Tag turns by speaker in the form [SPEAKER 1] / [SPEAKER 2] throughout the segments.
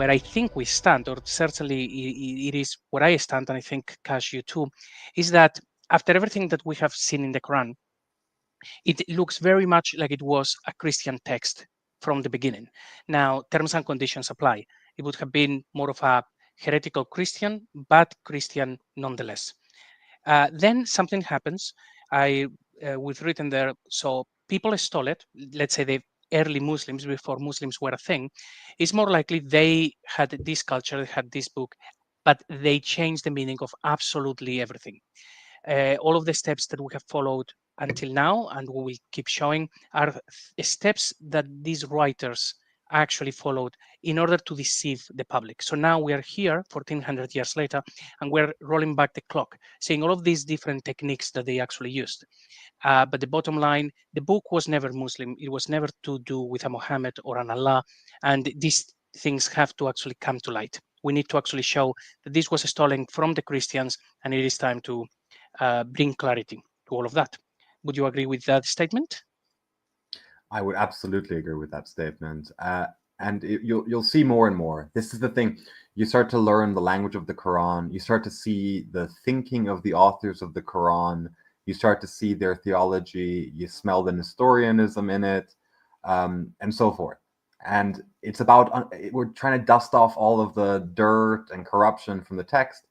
[SPEAKER 1] where I think we stand, or certainly it is where I stand, and I think Cash you too, is that after everything that we have seen in the Quran, it looks very much like it was a Christian text from the beginning. Now, terms and conditions apply. It would have been more of a heretical Christian, but Christian nonetheless. Then something happens. We've written there, so people stole it. Let's say the early Muslims, before Muslims were a thing, it's more likely they had this culture, they had this book, but they changed the meaning of absolutely everything. All of the steps that we have followed until now, and we will keep showing, are steps that these writers actually followed in order to deceive the public. So now we are here 1400 years later, and we're rolling back the clock, seeing all of these different techniques that they actually used. But the bottom line, the book was never Muslim. It was never to do with a Muhammad or an Allah. And these things have to actually come to light. We need to actually show that this was stolen from the Christians, and it is time to bring clarity to all of that. Would you agree with that statement?
[SPEAKER 2] I would absolutely agree with that statement. And you'll see more and more. This is the thing. You start to learn the language of the Quran. You start to see the thinking of the authors of the Quran. You start to see their theology. You smell the Nestorianism in it, and so forth. And it's about, we're trying to dust off all of the dirt and corruption from the text.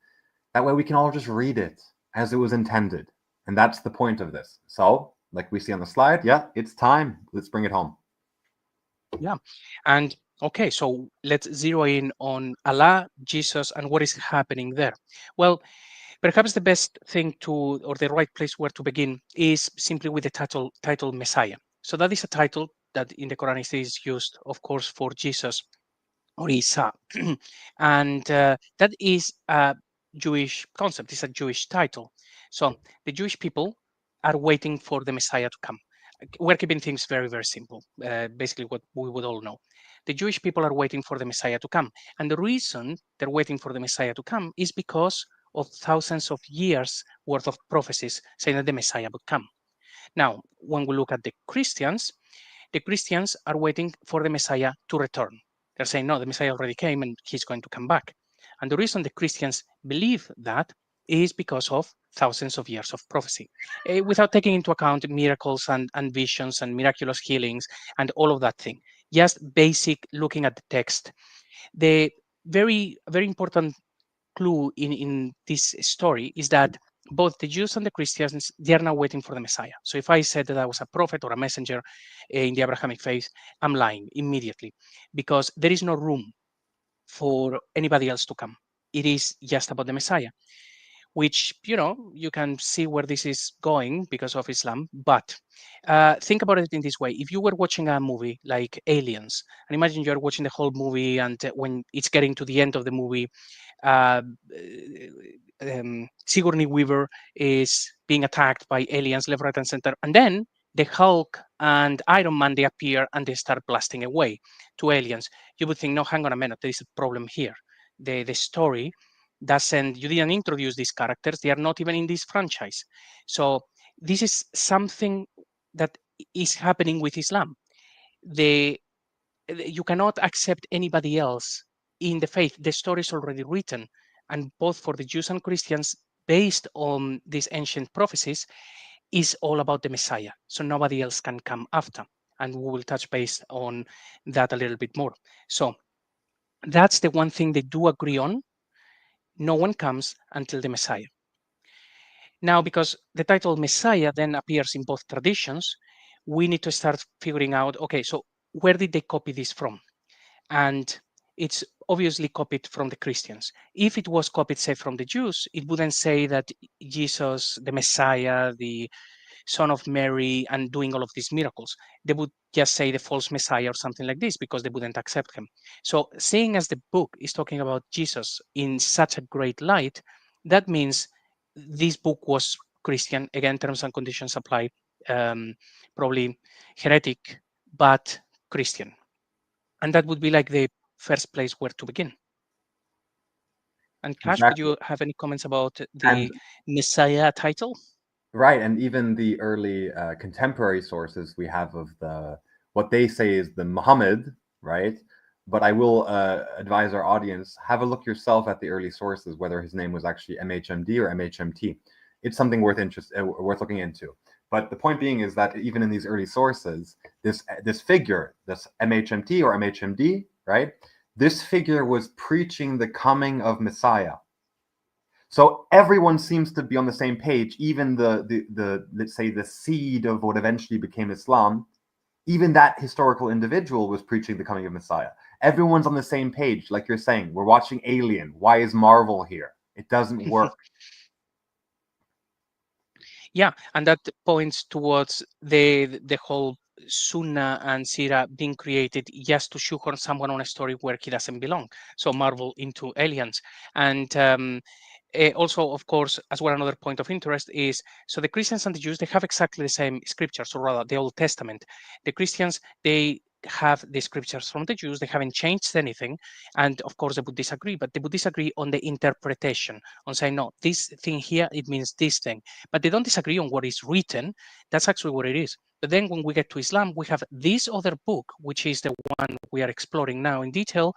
[SPEAKER 2] That way we can all just read it as it was intended. And that's the point of this. So, like we see on the slide, yeah, it's time. Let's bring it home.
[SPEAKER 1] Yeah. And okay, so let's zero in on Allah, Jesus, and what is happening there. Well, perhaps the best thing to, or the right place where to begin, is simply with the title Messiah. So that is a title that in the Quran is used, of course, for Jesus or Isa, and that is a Jewish concept. It's a Jewish title. So the Jewish people are waiting for the Messiah to come. We're keeping things very, very simple. Basically, what we would all know. The Jewish people are waiting for the Messiah to come. And the reason they're waiting for the Messiah to come is because of thousands of years worth of prophecies saying that the Messiah would come. Now, when we look at the Christians are waiting for the Messiah to return. They're saying, no, the Messiah already came and he's going to come back. And the reason the Christians believe that is because of thousands of years of prophecy, without taking into account miracles and visions and miraculous healings and all of that thing. Just basic looking at the text. The very important clue in this story is that both the Jews and the Christians, they are now waiting for the Messiah. So if I said that I was a prophet or a messenger in the Abrahamic faith, I'm lying immediately, because there is no room for anybody else to come. It is just about the Messiah, which, you can see where this is going because of Islam. But think about it in this way. If you were watching a movie like Aliens, and imagine you're watching the whole movie, and when it's getting to the end of the movie, uh, Sigourney Weaver is being attacked by aliens left, right, and center, and then the Hulk and Iron Man, they appear and they start blasting away to aliens. You would think, no, hang on a minute, there is a problem here. The story doesn't, you didn't introduce these characters. They are not even in this franchise. So this is something that is happening with Islam. The you cannot accept anybody else in the faith. The story is already written, and both for the Jews and Christians, based on these ancient prophecies, is all about the Messiah. So nobody else can come after, and we will touch base on that a little bit more. So that's the one thing they do agree on. No one comes until the Messiah. Now, because the title Messiah then appears in both traditions, we need to start figuring out, okay, so where did they copy this from? And it's obviously copied from the Christians. If it was copied, say, from the Jews, it wouldn't say that Jesus, the Messiah, the son of Mary, and doing all of these miracles. They would just say the false Messiah or something like this because they wouldn't accept him. So, seeing as the book is talking about Jesus in such a great light, that means this book was Christian. Again, terms and conditions apply. Probably heretic, but Christian. And that would be like the first place where to begin. And Cash, would
[SPEAKER 2] Exactly.
[SPEAKER 1] you have any comments about
[SPEAKER 2] And
[SPEAKER 1] the Messiah title?
[SPEAKER 2] right, and even the early contemporary sources we have of the what they say is the Muhammad, right? but I will advise our audience, have a look yourself at the early sources, whether his name was actually MHMD or MHMT. It's something worth looking into. But the point being is that even in these early sources, this figure, this MHMT or MHMD, right? This figure was preaching the coming of Messiah. So everyone seems to be on the same page. Even the let's say the seed of what eventually became Islam, even that historical individual was preaching the coming of Messiah. Everyone's on the same page, like you're saying. We're watching Alien. Why is Marvel here? It doesn't work.
[SPEAKER 1] Yeah, and that points towards the whole Sunnah and Sira being created just to shoehorn someone on a story where he doesn't belong. So Marvel into aliens, and also, of course, as well, another point of interest is so the Christians and the Jews, they have exactly the same scriptures, or rather, the Old Testament. The Christians, they have the scriptures from the Jews, they haven't changed anything, and of course, they would disagree, but they would disagree on the interpretation, on saying, no, this thing here, it means this thing, but they don't disagree on what is written. That's actually what it is. But then when we get to Islam, we have this other book, which is the one we are exploring now in detail,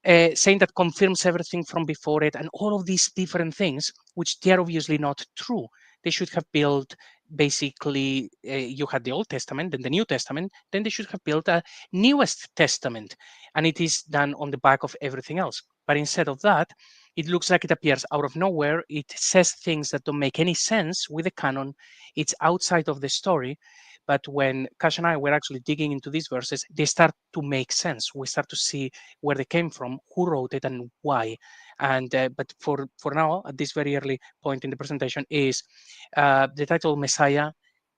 [SPEAKER 1] saying that confirms everything from before it, and all of these different things, which they are obviously not true. They should have built basically, you had the Old Testament, then the New Testament, then they should have built a newest Testament, and it is done on the back of everything else. But instead of that, it looks like it appears out of nowhere. It says things that don't make any sense with the canon. It's outside of the story. But when Kash and I were actually digging into these verses, they start to make sense. We start to see where they came from, who wrote it, and why. And but for now, at this very early point in the presentation, is the title Messiah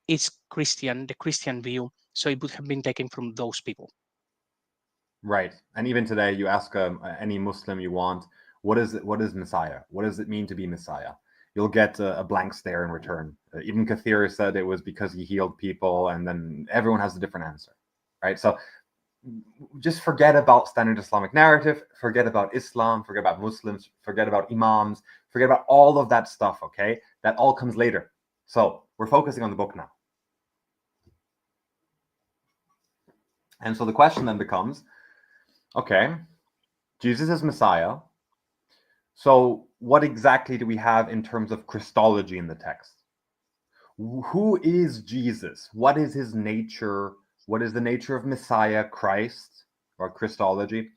[SPEAKER 1] is Christian, the Christian view. So it would have been taken from those people.
[SPEAKER 2] Right. And even today, you ask any Muslim you want, what is it? What is Messiah? What does it mean to be Messiah? You'll get a blank stare in return. Ibn Kathir said it was because he healed people, and then everyone has a different answer. Right. So just forget about standard Islamic narrative, forget about Islam, forget about Muslims, forget about Imams, forget about all of that stuff, okay? That all comes later. So we're focusing on the book now. And so the question then becomes, okay, Jesus is Messiah. So what exactly do we have in terms of Christology in the text? Who is Jesus? What is his nature? What is the nature of Messiah, Christ, or Christology?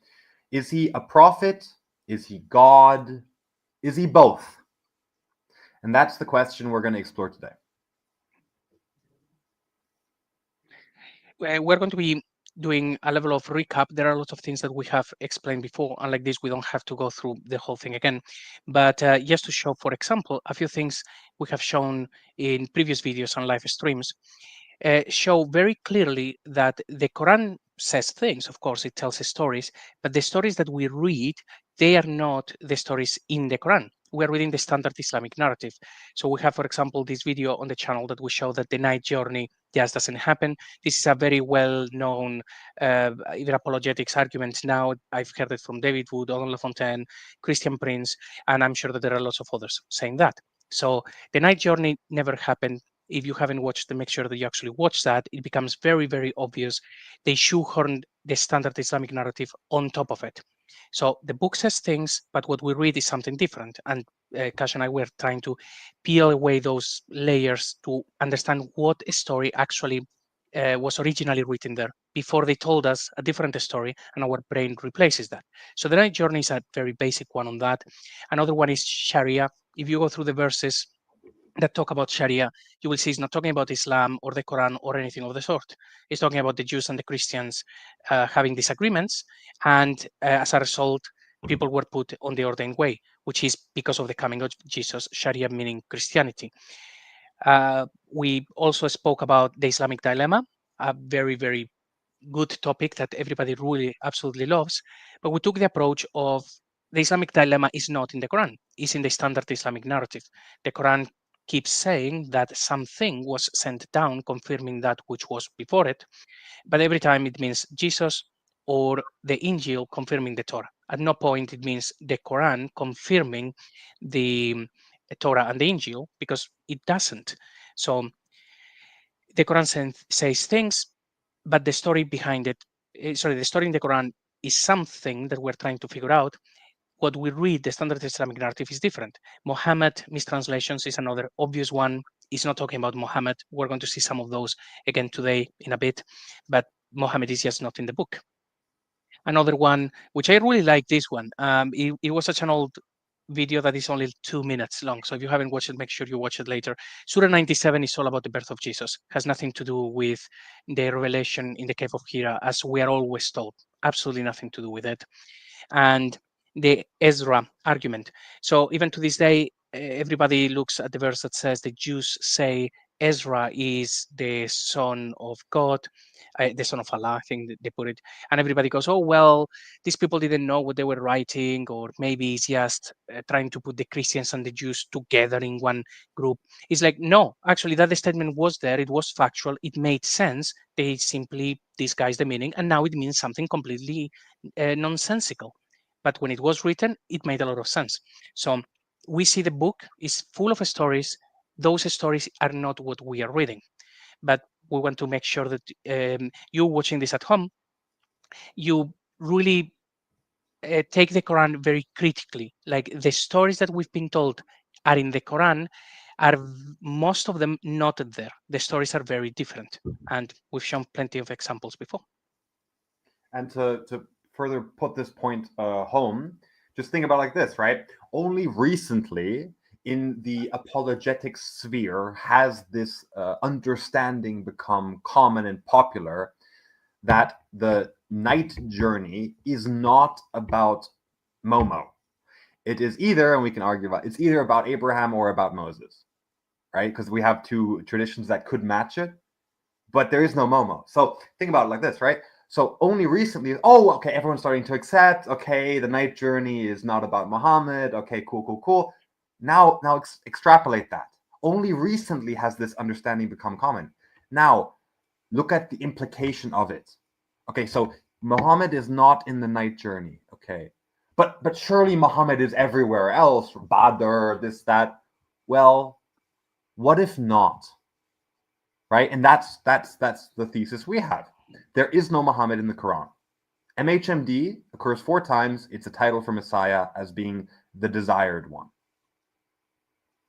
[SPEAKER 2] Is he a prophet? Is he God? Is he both? And that's the question we're going to explore today.
[SPEAKER 1] We're going to be doing a level of recap. There are lots of things that we have explained before. Unlike this, we don't have to go through the whole thing again. But just to show, for example, a few things we have shown in previous videos and live streams, show very clearly that the Quran says things. Of course, it tells stories, but the stories that we read, they are not the stories in the Quran. We're reading the standard Islamic narrative. So we have, for example, this video on the channel that we show that the night journey just doesn't happen. This is a very well-known even apologetics argument now. I've heard it from David Wood, Odon LaFontaine, Christian Prince, and I'm sure that there are lots of others saying that. So the night journey never happened. If you haven't watched it, make sure that you actually watch that. It becomes very, very obvious. They shoehorn the standard Islamic narrative on top of it. So the book says things, but what we read is something different. And Kash and I were trying to peel away those layers to understand what story actually was originally written there before they told us a different story, and our brain replaces that. So the night journey is a very basic one on that. Another one is Sharia. If you go through the verses that talk about Sharia, you will see it's not talking about Islam or the Quran or anything of the sort. It's talking about the Jews and the Christians having disagreements, and as a result, people were put on the ordained way, which is because of the coming of Jesus, Sharia meaning Christianity. We also spoke about the Islamic dilemma, a very, very good topic that everybody really absolutely loves. But we took the approach of the Islamic dilemma is not in the Quran, it's in the standard Islamic narrative. The Quran keeps saying that something was sent down, confirming that which was before it. But every time it means Jesus or the Injil confirming the Torah. At no point it means the Quran confirming the Torah and the Injil, because it doesn't. So the Quran says things, but the story behind it, sorry, the story in the Quran is something that we're trying to figure out, what we read, the standard Islamic narrative, is different. Muhammad mistranslations is another obvious one. It's not talking about Muhammad. We're going to see some of those again today in a bit, but Muhammad is just not in the book. Another one, which I really like this one. It was such an old video that is only 2 minutes long. So if you haven't watched it, make sure you watch it later. Surah 97 is all about the birth of Jesus. Has nothing to do with the revelation in the cave of Hira, as we are always told. Absolutely nothing to do with it. And the Ezra argument. So even to this day, everybody looks at the verse that says the Jews say Ezra is the son of God, the son of Allah, I think they put it. And everybody goes, oh, well, these people didn't know what they were writing, or maybe it's just trying to put the Christians and the Jews together in one group. It's like, no, actually, that statement was there. It was factual. It made sense. They simply disguised the meaning, and now it means something completely nonsensical. But when it was written, it made a lot of sense. So we see the book is full of stories. Those stories are not what we are reading, but we want to make sure that you watching this at home, you really take the Quran very critically. Like the stories that we've been told are in the Quran are most of them not there. The stories are very different, and we've shown plenty of examples before.
[SPEAKER 2] And to further put this point home, just think about like this, right? Only recently in the apologetic sphere has this understanding become common and popular that the night journey is not about Momo. It is either, and we can argue about, it's either about Abraham or about Moses, right? Because we have two traditions that could match it, but there is no Momo. So think about it like this, right? So only recently, oh, okay, everyone's starting to accept, okay, the night journey is not about Muhammad, okay, cool. Now extrapolate that. Only recently has this understanding become common. Now, look at the implication of it. Okay, so Muhammad is not in the night journey, okay, but surely Muhammad is everywhere else, Badr, this, that. Well, what if not? Right, and that's the thesis we have. There is no Muhammad in the Quran. MHMD occurs 4 times. It's a title for Messiah as being the desired one,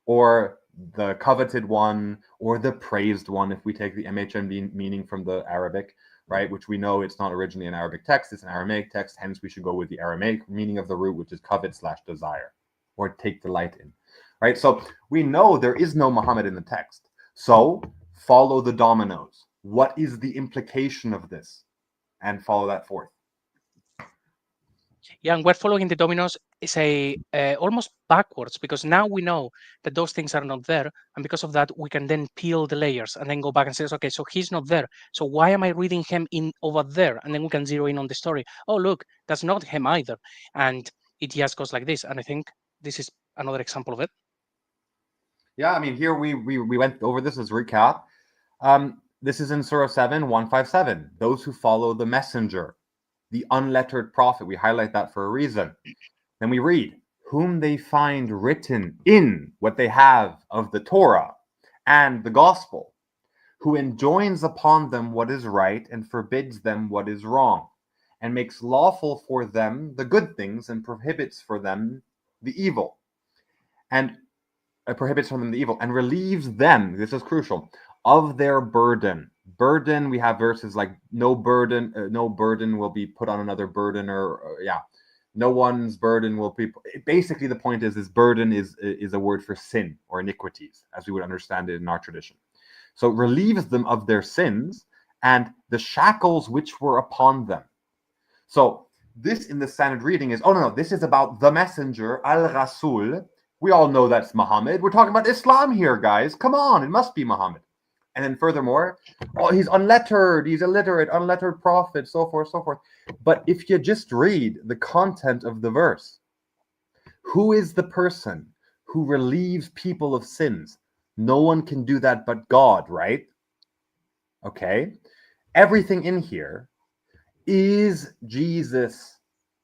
[SPEAKER 2] or the coveted one, or the praised one, if we take the MHMD meaning from the Arabic, right? Which we know it's not originally an Arabic text, it's an Aramaic text, hence we should go with the Aramaic meaning of the root, which is covet/desire, or take delight in, right? So we know there is no Muhammad in the text. So follow the dominoes. What is the implication of this? And follow that forth.
[SPEAKER 1] Yeah, and we're following the dominoes, say, almost backwards, because now we know that those things are not there, and because of that, we can then peel the layers and then go back and say, okay, so he's not there. So why am I reading him in over there? And then we can zero in on the story. Oh, look, that's not him either, and it just goes like this. And I think this is another example of it.
[SPEAKER 2] Yeah, I mean, here we went over this as recap. This is in Surah 7, 157. Those who follow the messenger, the unlettered prophet. We highlight that for a reason. Then we read, whom they find written in what they have of the Torah and the gospel, who enjoins upon them what is right and forbids them what is wrong, and makes lawful for them the good things and prohibits for them the evil. And prohibits from them the evil and relieves them, this is crucial, of their burden. Burden, we have verses like no burden will be put on another burden, or no one's burden will be. Basically, the point is burden is a word for sin or iniquities, as we would understand it in our tradition. So it relieves them of their sins and the shackles which were upon them. So this in the standard reading is, oh no, this is about the messenger, al-Rasul. We all know that's Muhammad. We're talking about Islam here, guys. Come on, it must be Muhammad. And then furthermore, oh, he's unlettered, he's illiterate, unlettered prophet, so forth, so forth. But if you just read the content of the verse, who is the person who relieves people of sins? No one can do that but God, right? Okay. Everything in here is Jesus,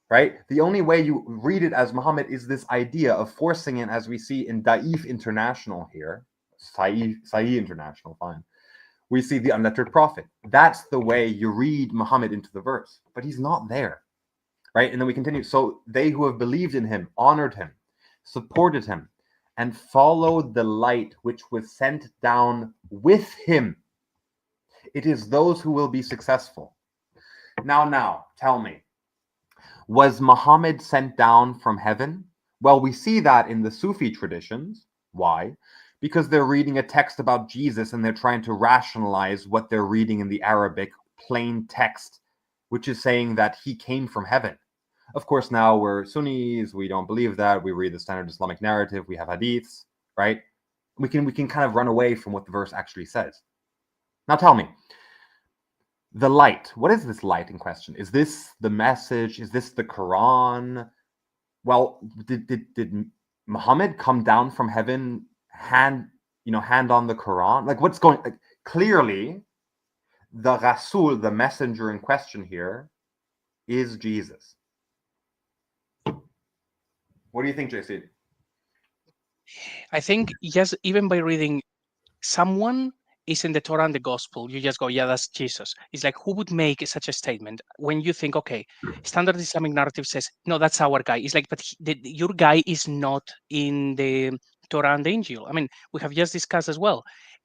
[SPEAKER 2] right? The only way you read it as Muhammad is this idea of forcing it, as we see in Da'if International here, Sahih International, fine. We see the unlettered prophet. That's the way you read Muhammad into the verse, but he's not there. right? And then we continue. So they who have believed in him, honored him, supported him, and followed the light which was sent down with him. It is those who will be successful. Now, tell me, was Muhammad sent down from heaven? Well, we see that in the Sufi traditions. Why? Because they're reading a text about Jesus and they're trying to rationalize what they're reading in the Arabic plain text, which is saying that he came from heaven. Of course, now we're Sunnis, we don't believe that. We read the standard Islamic narrative, we have hadiths, right? We can kind of run away from what the verse actually says. Now tell me, the light, what is this light in question? Is this the message? Is this the Quran? Well, did Muhammad come down from heaven, hand on the Quran? Like, what's going, like, clearly the Rasul, the messenger in question here, is Jesus. What do you think, JC?
[SPEAKER 1] I think, yes, even by reading someone is in the Torah and the gospel, you just go, yeah, that's Jesus. It's like, who would make such a statement when you think, okay, standard Islamic narrative says, no, that's our guy. It's like, but your guy is not in the Torah and the Injil. I mean, we have just discussed as well.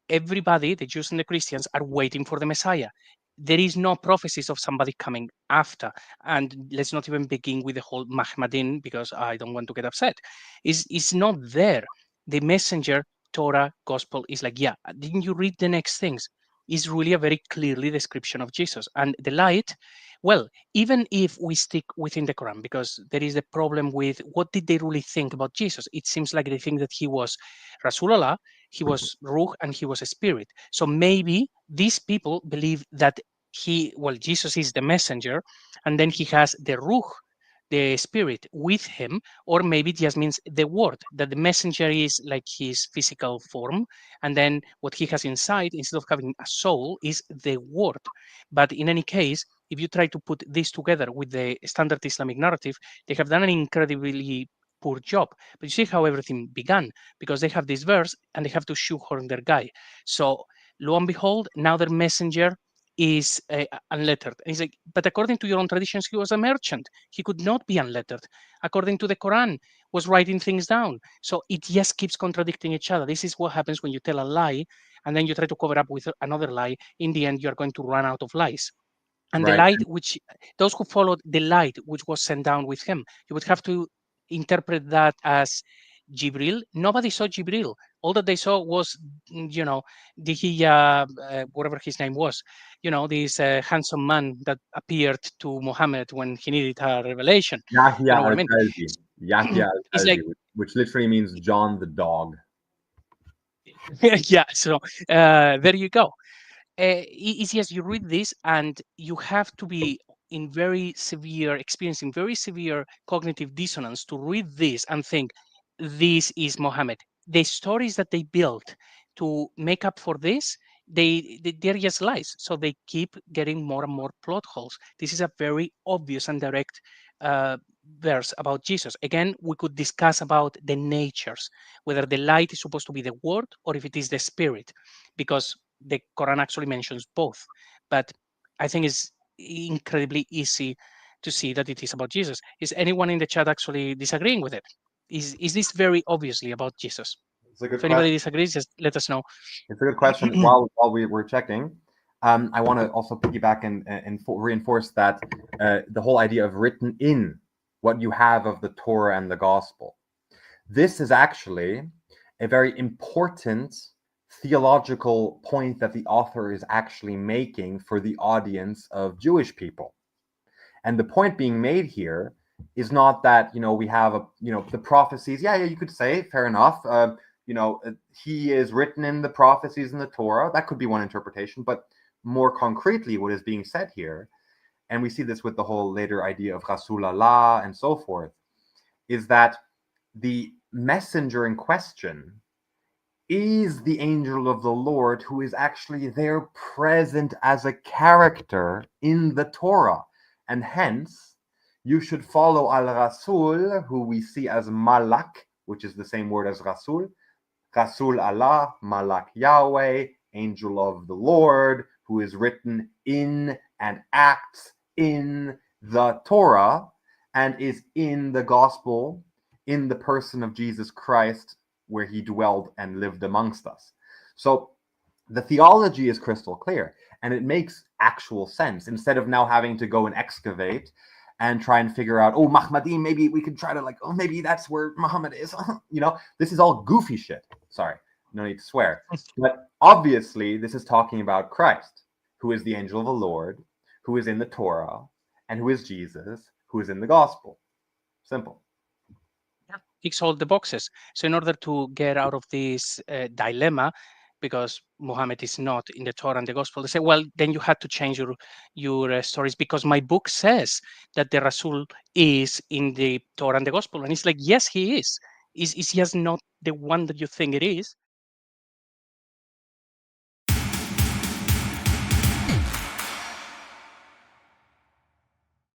[SPEAKER 1] Everybody, the Jews and the Christians, are waiting for the Messiah. There is no prophecies of somebody coming after. And let's not even begin with the whole Mahmadin, because I don't want to get upset. It's not there. The messenger, Torah, gospel is like, yeah, didn't you read the next things? Is really a very clearly description of Jesus. And the light, well, even if we stick within the Quran, because there is a problem with what did they really think about Jesus? It seems like they think that he was Rasulullah, he was Ruh, and he was a spirit. So maybe these people believe that Jesus is the messenger, and then he has the Ruh, the spirit with him, or maybe it just means the word, that the messenger is like his physical form, and then what he has inside, instead of having a soul, is the word. But in any case, if you try to put this together with the standard Islamic narrative, they have done an incredibly poor job. But you see how everything began, because they have this verse and they have to shoehorn their guy. So lo and behold, now their messenger is unlettered. And he's like, but according to your own traditions, he was a merchant. He could not be unlettered. According to the Quran, was writing things down. So it just keeps contradicting each other. This is what happens when you tell a lie and then you try to cover up with another lie. In the end, you are going to run out of lies. And the
[SPEAKER 2] Right.
[SPEAKER 1] light, which those who followed the light which was sent down with him, you would have to interpret that as Jibril. Nobody saw Jibril. All that they saw was, whatever his name was, this handsome man that appeared to Muhammad when he needed a revelation.
[SPEAKER 2] Yahya
[SPEAKER 1] You know what I mean?
[SPEAKER 2] al-Kalbi. Yahya
[SPEAKER 1] It's
[SPEAKER 2] al-Kalbi,
[SPEAKER 1] like,
[SPEAKER 2] which literally means John the dog.
[SPEAKER 1] yeah. So there you go. It's yes, you read this and you have to be experiencing very severe cognitive dissonance to read this and think this is Mohammed. The stories that they built to make up for this, they're just lies. So they keep getting more and more plot holes. This is a very obvious and direct uh, verse about Jesus. Again, we could discuss about the natures, whether the light is supposed to be the word or if it is the spirit, because the Quran actually mentions both. But I think it's incredibly easy to see that it is about Jesus. Is anyone in the chat actually disagreeing with it? Is this very obviously about Jesus?
[SPEAKER 2] It's a good
[SPEAKER 1] If anybody
[SPEAKER 2] question.
[SPEAKER 1] disagrees, just let us know.
[SPEAKER 2] It's a good question. While we were checking, I want to also piggyback and reinforce that the whole idea of written in what you have of the Torah and the Gospel. This is actually a very important theological point that the author is actually making for the audience of Jewish people. And the point being made here is not that, we have the prophecies. Yeah, you could say, fair enough. He is written in the prophecies in the Torah. That could be one interpretation. But more concretely, what is being said here, and we see this with the whole later idea of Rasulallah and so forth, is that the messenger in question is the angel of the Lord, who is actually there present as a character in the Torah. And hence, you should follow al-Rasul, who we see as Malak, which is the same word as Rasul. Rasul Allah, Malak Yahweh, angel of the Lord, who is written in and acts in the Torah. and is in the gospel, in the person of Jesus Christ, where he dwelled and lived amongst us. So the theology is crystal clear and it makes actual sense instead of now having to go and excavate and try and figure out, oh, Mahmadi, maybe we could try to like, oh, maybe that's where Muhammad is. This is all goofy shit. Sorry, no need to swear. But obviously, this is talking about Christ, who is the angel of the Lord, who is in the Torah, and who is Jesus, who is in the gospel. Simple.
[SPEAKER 1] Ticks all the boxes. So in order to get out of this dilemma, because Muhammad is not in the Torah and the Gospel, they say, well, then you had to change your stories because my book says that the Rasul is in the Torah and the Gospel, and it's like, yes, he is. Is he just not the one that you think it is?